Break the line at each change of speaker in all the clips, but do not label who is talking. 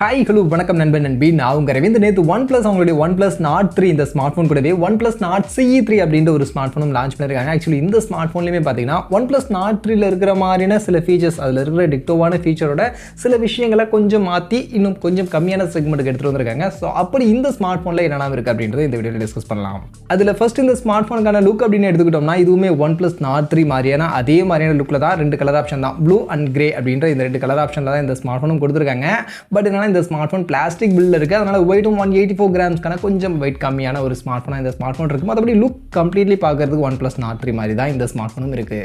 Hi, hello, வணக்கம் நண்பன் நண்பி. நான் உங்க ரவீந்திர. நேத்து OnePlus அவங்களுடைய OnePlus Nord 3 இந்த ஸ்மார்ட்ஃபோன் கூடவே OnePlus Nord CE3 அப்படின்ற ஒரு ஸ்மார்ட்ஃபோனும் லான்ச் பண்ணிருக்காங்க. ஆக்சுவலி இந்த ஸ்மார்ட்ஃபோன்லயுமே பாத்தீங்கன்னா OnePlus Nord 3ல இருக்கிற மாதிரியான சில ஃபீச்சர்ஸ், அதுல இருக்கிற டிக்டோவான ஃபீச்சரோட சில விஷயங்களை கொஞ்சம் மாத்தி இன்னும் கொஞ்சம் கம்மியான செக்மெண்ட்டுக்கு எடுத்துட்டு வந்திருக்காங்க. ஸோ அப்படி இந்த ஸ்மார்ட்ஃபோன்ல என்னென்ன இருக்கு அப்படின்றத இந்த வீடியோவில் டிஸ்கஸ் பண்ணலாம். அதுல ஃபர்ஸ்ட் இந்த ஸ்மார்ட்ஃபோனுக்கான லுக் அப்படின்னு எடுத்துக்கிட்டோம்னா இதுவுமே OnePlus Nord 3 மாதிரியான அதே மாதிரியான லுக்ல தான் ரெண்டு கலர் ஆப்ஷன் தான், ப்ளூ அண்ட் கிரே அப்படின்ற இந்த ரெண்டு கலர் ஆப்ஷன்ல தான் இந்த ஸ்மார்ட்ஃபோனும் கொடுத்துருக்காங்க. பட் என்னன்னா இந்த ஸ்மார்ட்ஃபோன் பிளாஸ்டிக் பில்ட் இருக்கு, அதனால வெயிட்டும் 184 கிராம்ஸ்க்கான கொஞ்சம் வெயிட் கம்மியான ஒரு ஸ்மார்ட்ஃபோனா இந்த ஸ்மார்ட்ஃபோன் இருக்கு. மற்றபடி லுக் கம்ப்ளீட்லி பார்க்கறதுக்கு OnePlus Nord 3 மாதிரி தான் இந்த ஸ்மார்ட்ஃபோனும் இருக்கு.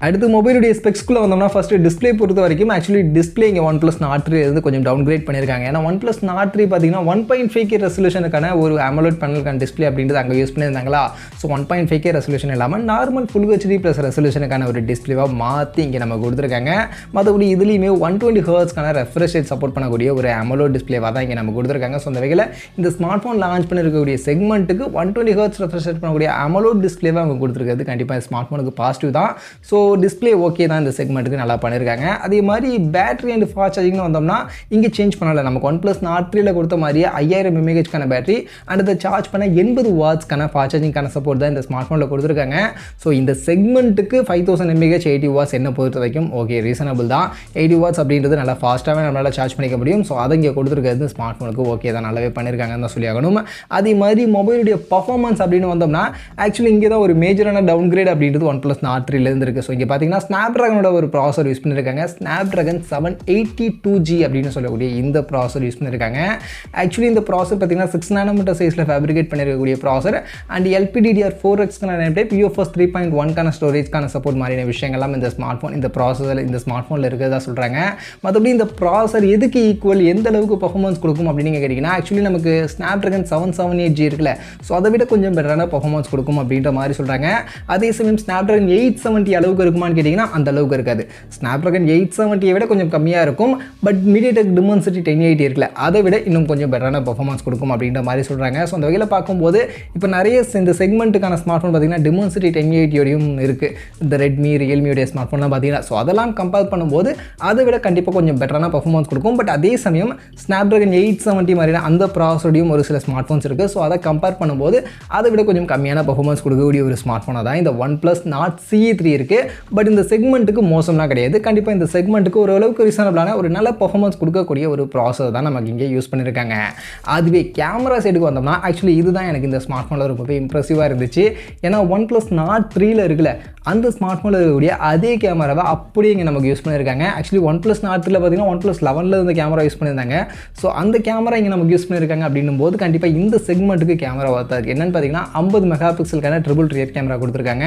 அடுத்து மொபைலுடைய ஸ்பெக்ஸ்க்குள்ளே வந்தோம்னா ஃபஸ்ட்டு டிஸ்பிளே பொறுத்த வரைக்கும் ஆக்சுவலி டிஸ்பிளே இங்கே OnePlus Nord 3 இருந்து கொஞ்சம் டவுன் கிரேட் பண்ணியிருக்காங்க. ஏன்னா OnePlus Nord 3 பார்த்தீங்கன்னா 1.5K ரெசல்யூஷனுக்கான ஒரு AMOLED பேனலுக்கான டிஸ்பிளே அப்படின்றது அங்கே யூஸ் பண்ணியிருந்தாங்களா. ஸோ 1.5K ரெசல்யூஷன் இல்லாமல் நார்மல் ஃபுல் HD ப்ளஸ் ரெசல்யூஷனுக்கான ஒரு டிஸ்பிளேவாக மாற்றி இங்கே நம்ம கொடுத்துருக்காங்க. மற்றபடி இதுலேயுமே 120 ஹெர்ட்ஸ்க்கான ரெஃப்ரெஷ் ரேட் சப்போர்ட் பண்ணக்கூடிய ஒரு AMOLED டிஸ்பிளேவாக தான் இங்கே நம்ம கொடுத்துருக்காங்க. ஸோ அந்த வகையில் இந்த ஸ்மார்ட் ஃபோன் லான்ச் பண்ணிருக்கக்கூடிய செக்மெண்ட்டுக்கு 120 ஹெர்ட்ஸ் ரெஃப்ரெஷ் ரேட் பண்ணக்கூடிய AMOLED டிஸ்பிளேவாக அவங்க கொடுத்துருக்கிறது கண்டிப்பாக ஸ்மார்ட் ஃபோனுக்கு பாசிட்டிவ் தான். ஸோ டிஸ்பிளே ஓகே தான், இந்த செக்மெண்ட்டுக்கு நல்லா பண்ணியிருக்காங்க. அதே மாதிரி பேட்டரி அண்ட் ஃபாஸ்ட் சார்ஜிங்னு வந்தோம்னா இங்கே சேஞ்ச் பண்ணல. நமக்கு OnePlus Nord 3ல கொடுத்த மாதிரியே 5000 mAh பேட்டரி அண்ட் அதை சார்ஜ் பண்ண 80 வாட்ஸ்க்கான ஃபாஸ்ட் சார்ஜிங்கான சப்போர்ட் தான் இந்த ஸ்மார்ட் ஃபோனில் கொடுத்துருக்காங்க. ஸோ இந்த செக்மெண்ட்டுக்கு 5000 mAh 80 வாட்ஸ் என்ன பொறுத்த வரைக்கும் ஓகே ரீசனபிள் தான். 80 வாட்ஸ் அப்படின்றது நல்லா ஃபாஸ்ட்டாகவே நம்மளால் சார்ஜ் பண்ணிக்க முடியும். ஸோ அதை இங்கே கொடுத்துருக்கிறது ஸ்மார்ட் ஃபோனுக்கு ஓகே தான், நல்லாவே பண்ணியிருக்காங்கன்னு தான் சொல்லி ஆகணும். அதே மாதிரி மொபைலுடைய பர்ஃபார்மன்ஸ் அப்படின்னு வந்தோம்னா ஆக்சுவலி இங்கே தான் ஒரு மேஜரான டவுன் கிரேட் அப்படின்றது OnePlus Nord 3லேருந்து இருக்குது. ஸோ இங்கே பார்த்தீங்கன்னா ஸ்னாப்ட்ராகனோட ஒரு ப்ராசர் யூஸ் பண்ணியிருக்காங்க. ஸ்னாப்ட்ராகன் 782G அப்படின்னு சொல்லக்கூடிய இந்த ப்ராசர் யூஸ் பண்ணியிருக்காங்க. ஆக்சுவலி இந்த ப்ராசர் பார்த்தீங்கன்னா 6 nm சைஸில் ஃபேப்ரிகேட் பண்ணியிருக்கக்கூடிய processor and LPDDR4X type UFS 3.1 ஸ்டோரேஜ்க்கான சப்போர்ட் மாதிரியான விஷயங்கள்லாம் இந்த ஸ்மார்ட் ஃபோன் இந்த ப்ராசஸில் இந்த ஸ்மார்ட் ஃபோனில் இருக்கிறதா சொல்கிறாங்க. மற்றபடி இந்த ப்ராசர் எதுக்கு ஈக்குவல், எந்த அளவுக்கு பர்ஃபார்மன்ஸ் கொடுக்கும் அப்படின்னு நீங்கள் கேட்டிங்கன்னா ஆக்சுவலி நமக்கு ஸ்னாப்ட்ராகன் 778G இருக்குல்ல, ஸோ அதை விட கொஞ்சம் பெட்டரான பர்ஃபார்மன்ஸ் கொடுக்கும் அப்படின்ற மாதிரி சொல்கிறாங்க. அதே சமயம் ஸ்னாப்ட்ராகன் 870 அளவுக்கு இருக்குமான்னு கேட்டிங்கன்னா அந்த அளவுக்கு இருக்காது. ஸ்னாப்ட்ராகன் 870 விட கொஞ்சம் கம்மியாக இருக்கும். பட் MediaTek Dimensity 1080 இருக்குல்ல, அதை விட இன்னும் கொஞ்சம் பெட்டரான பர்ஃபார்மன்ஸ் கொடுக்கும் அப்படின்ற மாதிரி சொல்கிறாங்க. ஸோ அந்த வகையில் பார்க்கும்போது இப்போ நிறைய இந்த செக்மெண்ட்டுக்கான ஸ்மார்ட் ஃபோன் பார்த்தீங்கன்னா Dimensity 1080யோடையும் இருக்குது. இந்த ரெட்மி ரியல்மியோடைய ஸ்மார்ட் ஃபோன்லாம் பார்த்தீங்கன்னா ஸோ அதெல்லாம் கம்பேர் பண்ணும்போது அதை விட கண்டிப்பாக கொஞ்சம் பெட்டரான பர்ஃபார்மன்ஸ் கொடுக்கும். பட் அதே சமயம் ஸ்னாப்ட்ராகன் 870 மாதிரியான அந்த ப்ராசஸோடையும் ஒரு சில ஸ்மார்ட் ஃபோன்ஸ் இருக்குது. ஸோ அதை கம்பேர் பண்ணும்போது அதை விட கொஞ்சம் கம்மியான பர்ஃபார்மன்ஸ் கொடுக்கக்கூடிய ஒரு ஸ்மார்ட் ஃபோனாக தான் இந்த OnePlus Nord CE3 இருக்குது. பட் இந்த செக்மெண்ட்டுக்கு மோசம்லாம் கிடையாது. கண்டிப்பாக இந்த செக்மெண்ட்டுக்கு ஓரளவுக்கு ரீசனபிளான ஒரு நல்ல பர்ஃபார்மன்ஸ் கொடுக்கக்கூடிய ஒரு ப்ராசஸர் தான் நமக்கு இங்கே யூஸ் பண்ணியிருக்காங்க. அதுவே கேமரா சைடுக்கு வந்தோம்னா ஆக்சுவலி இதுதான் எனக்கு இந்த ஸ்மார்ட் ஃபோனில் ரொம்பவே இம்ப்ரெசிவாக இருந்துச்சு. ஏன்னா OnePlus Nord 3ல இருக்குல்ல அந்த ஸ்மார்ட் ஃபோனில் இருக்கக்கூடிய அதே கேமராவை அப்படியே இங்கே நமக்கு யூஸ் பண்ணியிருக்காங்க. ஆக்சுவலி OnePlus Nord 3ல பார்த்தீங்கன்னா OnePlus 11ல இந்த கேமரா யூஸ் பண்ணியிருந்தாங்க. ஸோ அந்த கேமரா இங்கே நமக்கு யூஸ் பண்ணியிருக்காங்க அப்படின்னும் போது கண்டிப்பாக இந்த செக்மெண்ட்டுக்கு கேமரா ஒர்த்தாக இருக்குது. என்னென்னு பார்த்தீங்கன்னா 50 மெகாபிக்சலுக்கான ட்ரிபிள் ரியர் கேமரா கொடுத்துருக்காங்க.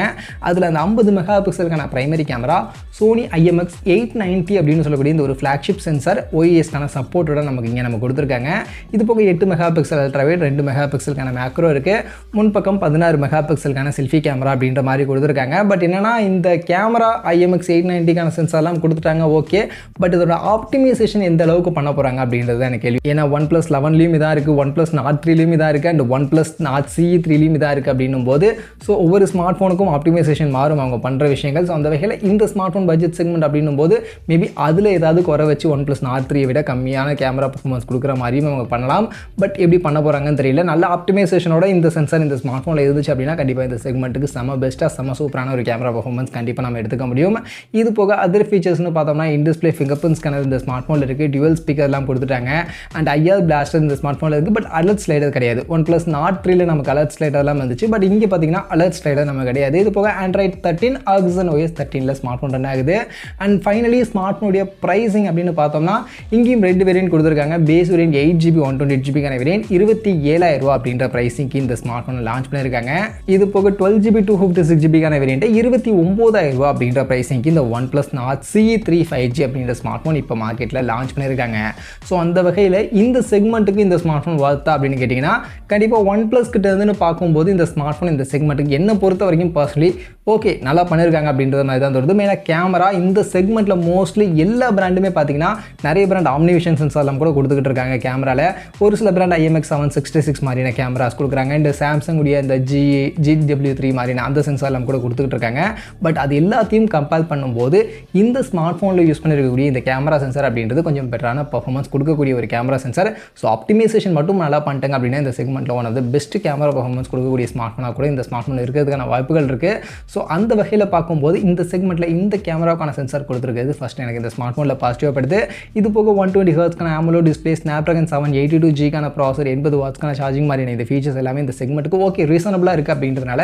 அதில் அந்த 50 மெகாபிக்சலுக்கான பிரைமரி கேமரா சோனி IMX 890 அப்படின்னு சொல்லக்கூடிய இந்த ஒரு ஃப்ளாக்ஷிப் சென்சார் OISக்கான சப்போர்ட்டோட நமக்கு இங்கே நம்ம கொடுத்துருக்காங்க. இது போக 8 மெகாபிக்சல் அல்ட்ராவைட், 2 மெகாபிக்சலுக்கான மேக்ரோ இருக்குது. முன்பக்கம் 16 மெகாபிக்சலுக்கான செல்ஃபி கேமரா அப்படின்ற மாதிரி கொடுத்துருக்காங்க. பட் என்னன்னா இந்த கேமரா IMX 890க்கான சென்சார்லாம் கொடுத்துட்டாங்க ஓகே. பட் இதோட ஆப்டிமைசேஷன் எந்த அளவுக்கு பண்ண போகிறாங்க அப்படின்றது எனக்கு கேள்வி. ஏன்னா OnePlus 11லையும் இதாக இருக்குது, OnePlus Nord 3லையும் இதாக இருக்குது அண்ட் OnePlus Nord CE3லையும் இதாக இருக்குது அப்படின்னும் போது ஸோ ஒவ்வொரு ஸ்மார்ட் ஃபோனுக்கும் ஆப்டிமைசேஷன் மாறும் அவங்க பண்ணுற விஷயங்கள். ஸோ அந்த வகையில் இந்த ஸ்மார்ட் ஃபோன் பட்ஜெட் செக்மெண்ட் அப்படின்னும் போது மேபி அதில் ஏதாவது குறை வச்சு OnePlus Nord 3 விட கம்மியான கேமரா பர்ஃபார்மன்ஸ் கொடுக்குற மாதிரியும் அவங்க பண்ணலாம். பட் எப்படி பண்ண போகிறாங்கன்னு தெரியல. நல்ல ஆப்டிமைசேஷனோட இந்த சென்சார் இந்த ஸ்மார்ட் ஃபோனில் இருந்துச்சு அப்படின்னா கண்டிப்பாக இந்த செக்மெண்ட்டுக்கு செம பெஸ்ட்டாக செம சூப்பரான ஒரு கேமரா பர்ஃபார்மன்ஸ் கண்டிப்பாக நம்ம எடுத்துக்க முடியும். இது போக அதர் ஃபீச்சர்ஸ்னு பார்த்தோம்னா இன்டிஸ்பிளே ஃபிங்கர் பிரிண்ட் ஸ்கேனர் இந்த ஸ்மார்ட் ஃபோனில் இருக்குது, டியூவல் ஸ்பீக்கர்லாம் கொடுத்துட்டாங்க அண்ட் IR பிளாஸ்டர் இந்த ஸ்மார்ட் ஃபோனில் இருக்குது. பட் அலர்ட் ஸ்லைடர் கிடையாது. OnePlus Nord 3ல நமக்கு அலர்ட் ஸ்லைடர்லாம் வந்துச்சு. பட் இங்கே பார்த்தீங்கன்னா அலர்ட் ஸ்லைடர் நம்ம கிடையாது. இது போக Android 13 Oxygen OS 13ல ஸ்மார்ட் ஃபோன் ரன் ஆகுது. அண்ட் ஃபைனலி ஸ்மார்ட் ஃபோனுடைய ப்ரைஸிங் அப்படின்னு பார்த்தோம்னா இங்கேயும் ரெண்டு வேரியன்ட் கொடுத்துருக்காங்க. பேஸ் வேரியன்ட் 8GB 128GBக்கான வேரியன்ட் 27,000 ரூபா அப்படின்ற ப்ரைஸிங்க்கு இந்த ஸ்மார்ட் ஃபோனை லான்ச் பண்ணியிருக்காங்க. இது போக 12GB 256GBக்கான வேரியன்ட் 29,000 ரூபா அப்படின்ற ப்ரைஸிங்க்கு இந்த OnePlus Nord CE3 5G அப்படின்ற ஸ்மார்ட் ஃபோன் இப்போ மார்க்கெட்டில் லான்ச் பண்ணியிருக்காங்க. ஸோ அந்த வகையில் இந்த செக்மெண்ட்டுக்கு இந்த ஸ்மார்ட் ஃபோன் வர்த்தா அப்படின்னு கேட்டிங்கன்னா கண்டிப்பாக OnePlus கிட்ட இருந்துன்னு பார்க்கும்போது இந்த ஸ்மார்ட் ஃபோன் இந்த செக்மெண்ட்டுக்கு என்ன பொறுத்த வரைக்கும் பர்சனலி ஓகே நல்லா பண்ணியிருக்காங்க அப்படின்னு அப்படின்ற மாதிரி தான் தோணுது. மெயினாக கேமரா இந்த செக்மெண்ட்டில் மோஸ்ட்லி எல்லா பிராண்டுமே பார்த்தீங்கன்னா நிறைய பிராண்ட் ஆம்னிவிஷன் சென்சார்லாம் கூட கொடுத்துக்கிட்டு இருக்காங்க கேமராவில். ஒரு சில பிராண்ட் IMX766 மாதிரியான கேமராஸ் கொடுக்குறாங்க. இந்த சாம்சங் உடைய இந்த GW3 மாதிரியான அந்த சென்சார்லாம் கூட கொடுத்துக்கிட்டு இருக்காங்க. பட் அது எல்லாத்தையும் கம்பேர் பண்ணும்போது இந்த ஸ்மார்ட் ஃபோனில் யூஸ் பண்ணிருக்கக்கூடிய இந்த கேமரா சென்சார் அப்படின்றது கொஞ்சம் பெட்டரான பர்ஃபார்மன்ஸ் கொடுக்கக்கூடிய ஒரு கேமரா சென்சார். ஸோ ஆப்டிமைசேஷன் மட்டும் நல்லா பண்ணிட்டாங்க அப்படின்னா இந்த செக்மெண்ட்டில் one of the best camera performance கொடுக்கக்கூடிய ஸ்மார்ட் ஃபோனாக கூட இந்த ஸ்மார்ட் ஃபோன் இருக்கிறதுக்கான வாய்ப்புகள் இருக்குது. ஸோ அந்த வகையில் பார்க்கும்போது இந்த செக்மெண்ட்டில் இந்த கேமராக்கான சென்சார் கொடுத்துருக்கிறது ஃபஸ்ட் எனக்கு இந்த ஸ்மார்ட் ஃபோனில் பாசிட்டிவாக படுது. இது போக 120 ஹெர்ட்ஸ்க்கான AMOLED டிஸ்பிளே, ஸ்னாப்ட்ராகன் 782Gக்கான ப்ராசர், 80 வாட்ஸ்க்கான சார்ஜிங் மாதிரியான இந்த ஃபீச்சர்ஸ் எல்லாமே இந்த செக்மெண்ட்டுக்கு ஓகே ரீசனபிளாக இருக்குது அப்படின்றதுனால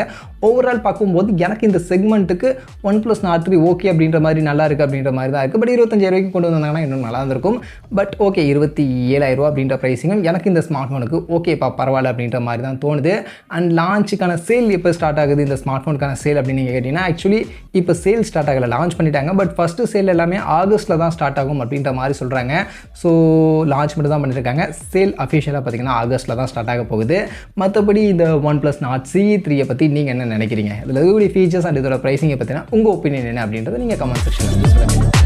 ஓவரால் பார்க்கும்போது எனக்கு இந்த செக்மெண்ட்டுக்கு OnePlus Nord 3 ஓகே அப்படின்ற மாதிரி நல்லா இருக்குது அப்படின்ற மாதிரி தான் இருக்குது. பட் 25,000 கொண்டு வந்தாங்கன்னா இன்னும் நல்லா இருந்திருக்கும். பட் ஓகே 27,000 அப்படின்ற ப்ரைஸிங்கும் எனக்கு இந்த ஸ்மார்ட் ஃபோனுக்கு ஓகேப்பா பரவாயில்ல அப்படின்ற மாதிரி தான் தோணுது. அண்ட் லான்ச்சுக்கான சேல் எப்போ ஸ்டார்ட் ஆகுது இந்த ஸ்மார்ட் ஃபோனுக்கான சேல் அப்படின்னு நீங்கள் கேட்டிங்கன்னா ஆக்சுவலி இப்போ சேல் ஸ்டார்ட் ஆகலை, லான்ச் பண்ணிட்டாங்க. பட் ஃபஸ்ட்டு சேல் எல்லாமே ஆகஸ்ட்டில் தான் ஸ்டார்ட் ஆகும் அப்படின்ற மாதிரி சொல்கிறாங்க. ஸோ லான்ச் மட்டும் தான் பண்ணியிருக்காங்க. சேல் அஃபிஷியலாக பார்த்தீங்கன்னா ஆகஸ்ட்டில் தான் ஸ்டார்ட் ஆக போகுது. மற்றபடி இந்த OnePlus Nord CE3 பற்றி நீங்கள் என்ன நினைக்கிறீங்க? இதில் இருக்கக்கூடிய ஃபீச்சர்ஸ் அண்ட் இதோட ப்ரைஸிங்கை பற்றினா உங்கள் ஒப்பீனியன் என்ன அப்படின்றத நீங்கள் கமெண்ட் செக்ஷனில் சொல்லுங்கள்.